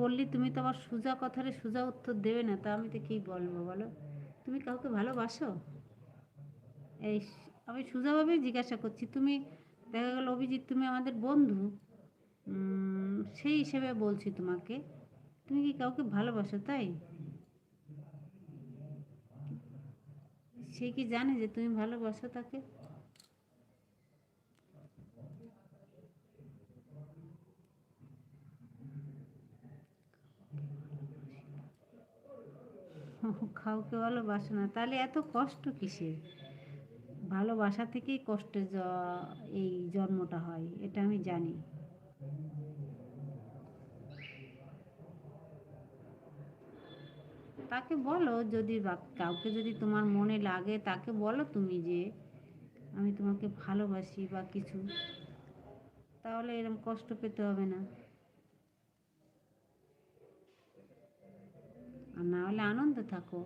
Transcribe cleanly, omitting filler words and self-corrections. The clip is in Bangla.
বললি, তুমি তো আবার সোজা কথারে সোজা উত্তর দেবে না, তা আমি তো কী বলবো বলো? তুমি কাউকে ভালোবাসো? এই আমি সোজাভাবেই জিজ্ঞাসা করছি। তুমি, দেখা গেল অভিজিৎ তুমি আমাদের বন্ধু, সেই হিসেবে বলছি তোমাকে, তুমি কি কাউকে ভালোবাসো? তাই সে কি জানে যে তুমি ভালোবাসো তাকে? কাউকে ভালোবাসো না, তাহলে এত কষ্ট কিসের? ভালোবাসা থেকেই কষ্টের এই জন্মটা হয়, এটা আমি জানি। তাকে বলো, যদি কাউকে যদি তোমার মনে লাগে তাকে বলো তুমি যে আমি তোমাকে ভালোবাসি বা কিছু, তাহলে এরকম কষ্ট পেতে হবে না। আর না হলে আনন্দে থাকো।